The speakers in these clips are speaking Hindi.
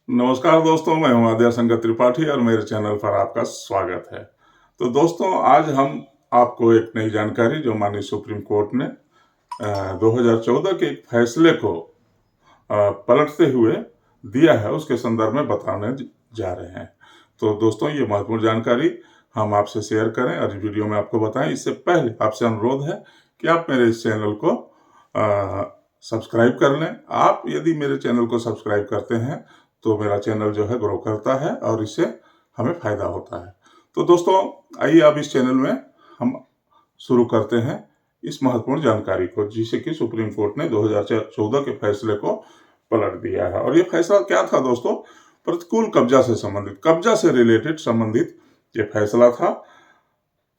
नमस्कार दोस्तों, मैं हूं आद्या शंकर त्रिपाठी और मेरे चैनल पर आपका स्वागत है। तो दोस्तों, आज हम आपको एक नई जानकारी जो माननीय सुप्रीम कोर्ट ने 2014 के एक फैसले को पलटते हुए दिया है, उसके संदर्भ में बताने जा रहे हैं। तो दोस्तों, ये महत्वपूर्ण जानकारी हम आपसे शेयर करें और वीडियो में आपको बताएं। इससे पहले आपसे अनुरोध है कि आप मेरे इस चैनल को सब्सक्राइब कर लें। आप यदि मेरे चैनल को सब्सक्राइब करते हैं तो मेरा चैनल जो है ग्रो करता है और इससे हमें फायदा होता है। तो दोस्तों, आइए अब इस चैनल में हम शुरू करते हैं इस महत्वपूर्ण जानकारी को, जिसे कि सुप्रीम कोर्ट ने 2014 के फैसले को पलट दिया है। और ये फैसला क्या था दोस्तों? प्रतिकूल कब्जा से संबंधित, कब्जा से रिलेटेड संबंधित ये फैसला था।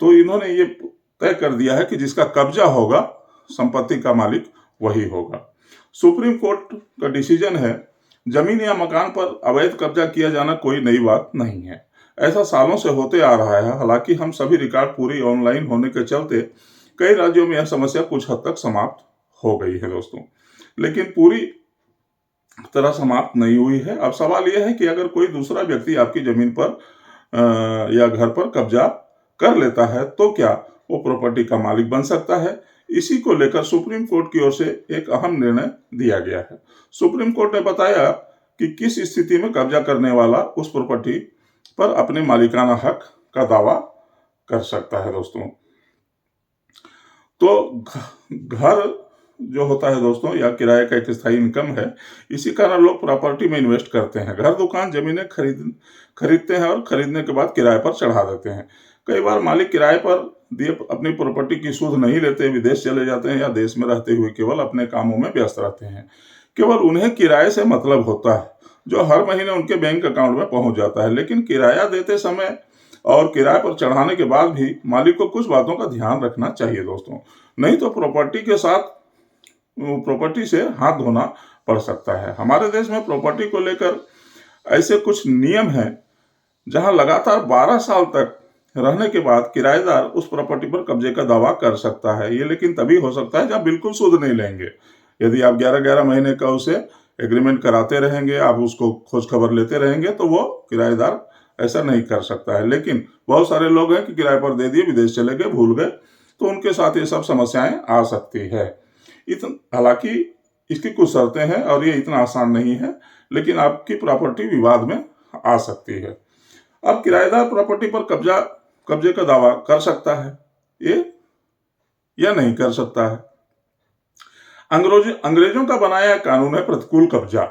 तो इन्होंने ये तय कर दिया है कि जिसका कब्जा होगा, संपत्ति का मालिक वही होगा। सुप्रीम कोर्ट का डिसीजन है, जमीन या मकान पर अवैध कब्जा किया जाना कोई नई बात नहीं है। ऐसा सालों से होते आ रहा है। हालांकि हम सभी रिकॉर्ड पूरी ऑनलाइन होने के चलते कई राज्यों में यह समस्या कुछ हद तक समाप्त हो गई है दोस्तों, लेकिन पूरी तरह समाप्त नहीं हुई है। अब सवाल यह है कि अगर कोई दूसरा व्यक्ति आपकी जमीन पर या घर पर कब्जा कर लेता है तो क्या वो प्रॉपर्टी का मालिक बन सकता है? इसी को लेकर सुप्रीम कोर्ट की ओर से एक अहम निर्णय दिया गया है। सुप्रीम कोर्ट ने बताया कि किस स्थिति में कब्जा करने वाला उस प्रॉपर्टी पर अपने मालिकाना हक का दावा कर सकता है दोस्तों। तो घर जो होता है दोस्तों, या किराए का एक स्थायी इनकम है। इसी कारण लोग प्रॉपर्टी में इन्वेस्ट करते हैं। घर, दुकान, जमीनें खरीदते हैं और खरीदने के बाद किराए पर चढ़ा देते हैं। कई बार मालिक किराए पर दिए अपनी प्रॉपर्टी की सुध नहीं लेते, विदेश चले जाते हैं या देश में रहते हुए केवल अपने कामों में व्यस्त रहते हैं। केवल उन्हें किराए से मतलब होता है, जो हर महीने उनके बैंक अकाउंट में पहुंच जाता है। लेकिन किराया देते समय और किराए पर चढ़ाने के बाद भी मालिक को कुछ बातों का ध्यान रखना चाहिए दोस्तों, नहीं तो प्रॉपर्टी से हाथ धोना पड़ सकता है। हमारे देश में प्रॉपर्टी को लेकर ऐसे कुछ नियम हैं जहां लगातार 12 साल तक रहने के बाद किराएदार उस प्रॉपर्टी पर कब्जे का दावा कर सकता है। ये लेकिन तभी हो सकता है जब बिल्कुल सुध नहीं लेंगे। यदि आप 11-11 महीने का उसे एग्रीमेंट कराते रहेंगे, आप उसको खोज खबर लेते रहेंगे, तो वो किराएदार ऐसा नहीं कर सकता है। लेकिन बहुत सारे लोग हैं कि किराए पर दे दिए, विदेश चले गए, भूल गए, तो उनके साथ ये सब समस्याएं आ सकती है। हालांकि इसकी कुछ शर्तें हैं और ये इतना आसान नहीं है, लेकिन आपकी प्रॉपर्टी विवाद में आ सकती है। अब किराएदार प्रॉपर्टी पर कब्जे का दावा कर सकता है ये, या नहीं कर सकता है। अंग्रेजों का बनाया कानून है प्रतिकूल कब्जा,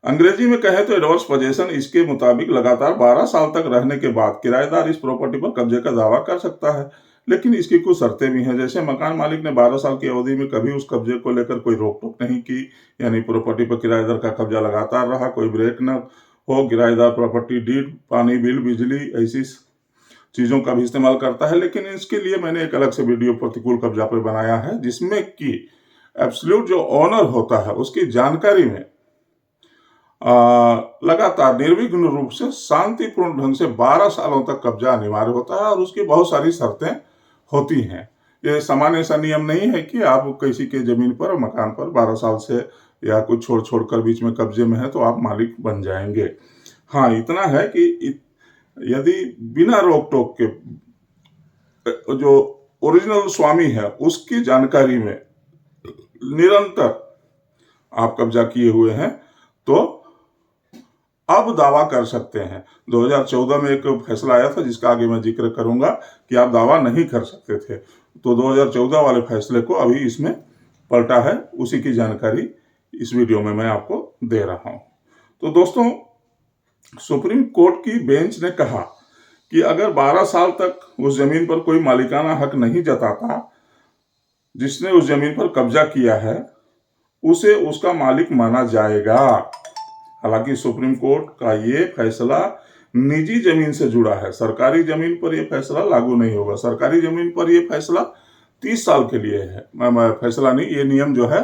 अंग्रेजी में कहे तो एडवर्स पोजेशन। इसके मुताबिक लगातार 12 साल तक रहने के बाद किराएदार इस प्रॉपर्टी पर कब्जे का दावा कर सकता है, लेकिन इसकी कुछ शर्तें भी हैं। जैसे मकान मालिक ने 12 साल की अवधि में कभी उस कब्जे को लेकर कोई रोक टोक नहीं की, यानी प्रॉपर्टी पर किराएदार का कब्जा लगातार रहा, कोई ब्रेक न हो। किराएदार प्रॉपर्टी डीड, पानी बिल, बिजली, ऐसी चीजों का भी इस्तेमाल करता है। लेकिन इसके लिए मैंने एक अलग से वीडियो प्रतिकूल कब्जा पर बनाया है, जिसमें कि एब्सोल्यूट जो ओनर होता है उसकी जानकारी में लगातार निर्विघ्न रूप से शांतिपूर्ण ढंग से 12 सालों तक कब्जा अनिवार्य होता है और उसकी बहुत सारी शर्तें होती हैं। ये सामान्य सा नियम नहीं है कि आप किसी के जमीन पर, मकान पर 12 साल से या कुछ छोड़ कर बीच में कब्जे में है तो आप मालिक बन जाएंगे। हाँ, इतना है कि यदि बिना रोक टोक के जो ओरिजिनल स्वामी है उसकी जानकारी में निरंतर आप कब्जा किए हुए हैं तो अब दावा कर सकते हैं। 2014 में एक फैसला आया था जिसका आगे मैं जिक्र करूंगा कि आप दावा नहीं कर सकते थे। तो 2014 वाले फैसले को अभी इसमें पलटा है, उसी की जानकारी इस वीडियो में मैं आपको दे रहा हूं। तो दोस्तों, सुप्रीम कोर्ट की बेंच ने कहा कि अगर 12 साल तक उस जमीन पर कोई मालिकाना हक नहीं जताता, जिसने उस जमीन पर कब्जा किया है उसे उसका मालिक माना जाएगा। हालांकि सुप्रीम कोर्ट का ये फैसला निजी जमीन से जुड़ा है, सरकारी जमीन पर यह फैसला लागू नहीं होगा। सरकारी जमीन पर यह फैसला 30 साल के लिए है। फैसला नहीं, ये नियम जो है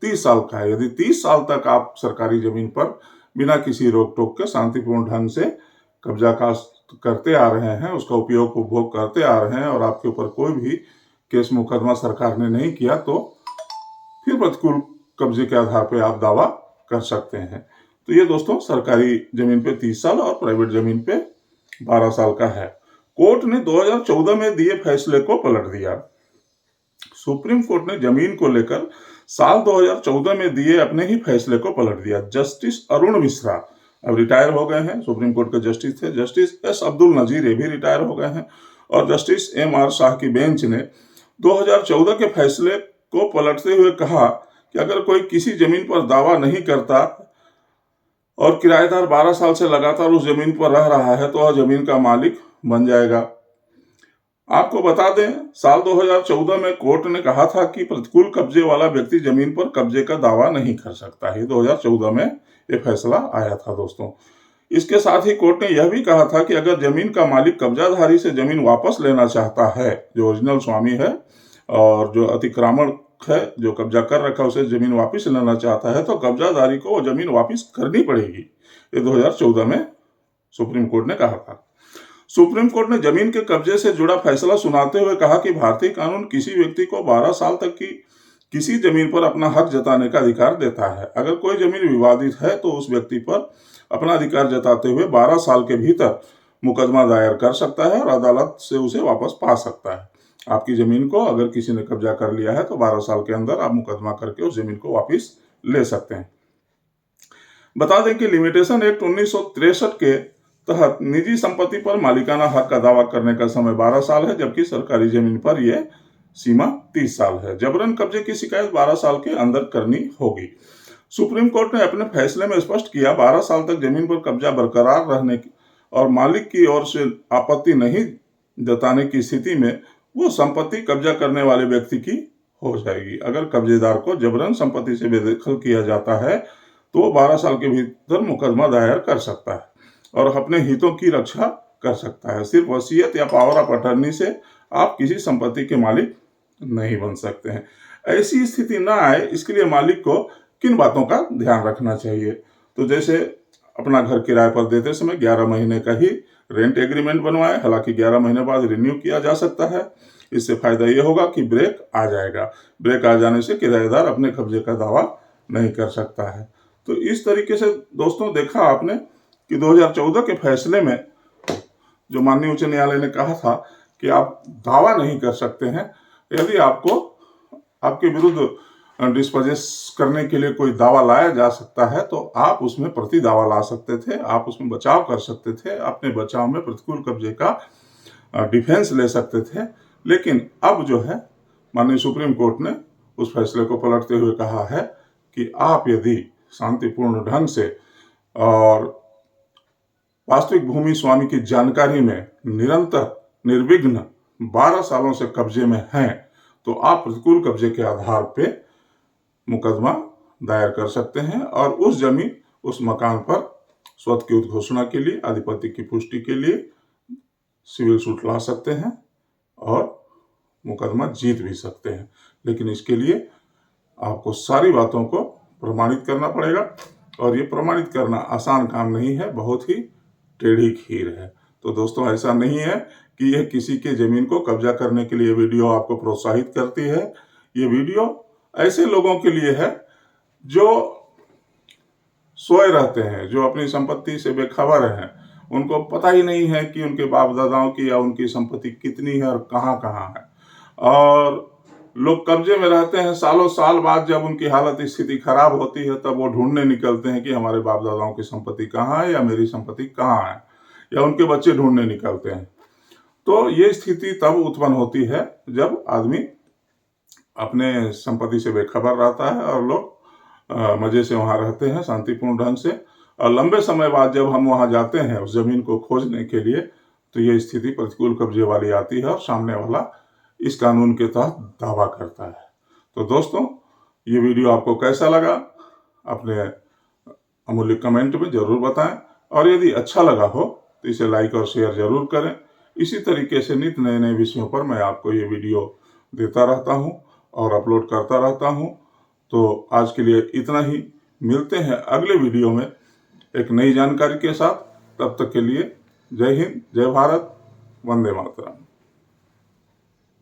30 साल का है। यदि 30 साल तक आप सरकारी जमीन पर बिना किसी रोक टोक के शांतिपूर्ण ढंग से कब्जा करते आ रहे हैं, उसका उपभोग करते आ रहे हैं और आपके ऊपर कोई भी केस मुकदमा सरकार ने नहीं किया, तो फिर प्रतिकूल कब्जे के आधार पर आप दावा कर सकते हैं। तो ये दोस्तों सरकारी जमीन पे 30 साल और प्राइवेट जमीन पे 12 साल का है। कोर्ट ने 2014 में दिए फैसले को पलट दिया। सुप्रीम कोर्ट ने जमीन को लेकर साल 2014 में दिए अपने ही फैसले को पलट दिया। जस्टिस अरुण मिश्रा अब रिटायर हो गए हैं, सुप्रीम कोर्ट के जस्टिस थे। जस्टिस एस अब्दुल नजीर ये भी रिटायर हो गए हैं और जस्टिस एम.आर. शाह की बेंच ने 2014 के फैसले को पलटते हुए कहा कि अगर कोई किसी जमीन पर दावा नहीं करता और किराएदार 12 साल से लगातार उस जमीन पर रह रहा है तो वह जमीन का मालिक बन जाएगा। आपको बता दें, साल 2014 में कोर्ट ने कहा था कि प्रतिकूल कब्जे वाला व्यक्ति जमीन पर कब्जे का दावा नहीं कर सकता है। 2014 में यह फैसला आया था दोस्तों। इसके साथ ही कोर्ट ने यह भी कहा था कि अगर जमीन का मालिक कब्जाधारी से जमीन वापस लेना चाहता है, जो ओरिजिनल स्वामी है और जो अतिक्रमण है, जो कब्जा कर रखा उसे जमीन वापस लेना चाहता है, तो कब्जाधारी को वो जमीन वापस करनी पड़ेगी। ये 2014 में सुप्रीम कोर्ट ने कहा था। सुप्रीम कोर्ट ने जमीन के कब्जे से जुड़ा फैसला सुनाते हुए कहा कि भारतीय कानून किसी व्यक्ति को 12 साल तक की किसी जमीन पर अपना हक जताने का अधिकार देता है। अगर कोई जमीन विवादित है तो उस व्यक्ति पर अपना अधिकार जताते हुए 12 साल के भीतर मुकदमा दायर कर सकता है और अदालत से उसे वापस पा सकता है। आपकी जमीन को अगर किसी ने कब्जा कर लिया है तो 12 साल के अंदर आप मुकदमा करके उस जमीन को वापस ले सकते हैं। बता दें कि लिमिटेशन एक्ट 1963 के तहत निजी संपत्ति पर मालिकाना हक का दावा करने का समय 12 साल है, जबकि सरकारी जमीन पर यह सीमा 30 साल है। जबरन कब्जे की शिकायत 12 साल के अंदर करनी होगी। सुप्रीम कोर्ट ने अपने फैसले में स्पष्ट किया, 12 साल तक जमीन पर कब्जा बरकरार रहने और मालिक की ओर से आपत्ति नहीं जताने की स्थिति में वो संपत्ति कब्जा करने वाले व्यक्ति की हो जाएगी। अगर कब्जेदार को जबरन संपत्ति से बेदखल किया जाता है तो वो 12 साल के भीतर मुकदमा दायर कर सकता है और अपने हितों की रक्षा कर सकता है। सिर्फ वसीयत या पावर ऑफ अटर्नी से आप किसी संपत्ति के मालिक नहीं बन सकते हैं। ऐसी स्थिति ना आए, इसके लिए मालिक को किन बातों का ध्यान रखना चाहिए? तो जैसे अपना घर किराए पर देते समय 11 महीने का ही रेंट एग्रीमेंट बनवाए। हालांकि 11 महीने बाद रिन्यू किया जा सकता है। इससे फायदा ये होगा कि ब्रेक आ जाएगा। ब्रेक आ जाने से किराएदार अपने कब्जे का दावा नहीं कर सकता है। तो इस तरीके से दोस्तों देखा आपने कि 2014 के फैसले में जो माननीय उच्च न्यायालय ने कहा था कि आप दावा नहीं कर सकते हैं। यदि आपको आपके विरुद्ध डिस्पोजेस करने के लिए कोई दावा लाया जा सकता है तो आप उसमें प्रति दावा ला सकते थे, आप उसमें बचाव कर सकते थे, अपने बचाव में प्रतिकूल कब्जे का डिफेंस ले सकते थे। लेकिन अब जो है माननीय सुप्रीम कोर्ट ने उस फैसले को पलटते हुए कहा है कि आप यदि शांतिपूर्ण ढंग से और वास्तविक भूमि स्वामी की जानकारी में निरंतर निर्विघ्न 12 सालों से कब्जे में हैं तो आप प्रतिकूल कब्जे के आधार पे मुकदमा दायर कर सकते हैं और उस जमीन उस मकान पर स्वत की उद्घोषणा के लिए, आधिपत्य की पुष्टि के लिए सिविल सूट ला सकते हैं और मुकदमा जीत भी सकते हैं। लेकिन इसके लिए आपको सारी बातों को प्रमाणित करना पड़ेगा और ये प्रमाणित करना आसान काम नहीं है, बहुत ही टेढ़ी खीर है। तो दोस्तों ऐसा नहीं है कि यह किसी के जमीन को कब्जा करने के लिए वीडियो आपको प्रोत्साहित करती है। ये वीडियो ऐसे लोगों के लिए है जो सोए रहते हैं, जो अपनी संपत्ति से बेखबर हैं, उनको पता ही नहीं है कि उनके बाप दादाओं की या उनकी संपत्ति कितनी है और कहाँ कहाँ है। और लोग कब्जे में रहते हैं, सालों साल बाद जब उनकी हालत स्थिति खराब होती है तब वो ढूंढने निकलते हैं कि हमारे बाप दादाओं की संपत्ति कहाँ है या मेरी संपत्ति कहाँ है, या उनके बच्चे ढूंढने निकलते हैं। तो ये स्थिति तब उत्पन्न होती है जब आदमी अपने संपत्ति से बेखबर रहता है और लोग मजे से वहां रहते हैं शांतिपूर्ण ढंग से, और लंबे समय बाद जब हम वहां जाते हैं उस जमीन को खोजने के लिए तो ये स्थिति प्रतिकूल कब्जे वाली आती है और सामने वाला इस कानून के तहत दावा करता है। तो दोस्तों ये वीडियो आपको कैसा लगा अपने अमूल्य कमेंट में जरूर बताएं, और यदि अच्छा लगा हो तो इसे लाइक और शेयर जरूर करें। इसी तरीके से नित्य नए नए विषयों पर मैं आपको ये वीडियो देता रहता हूँ और अपलोड करता रहता हूँ। तो आज के लिए इतना ही, मिलते हैं अगले वीडियो में एक नई जानकारी के साथ। तब तक के लिए जय हिंद, जय भारत, वंदे मातरम।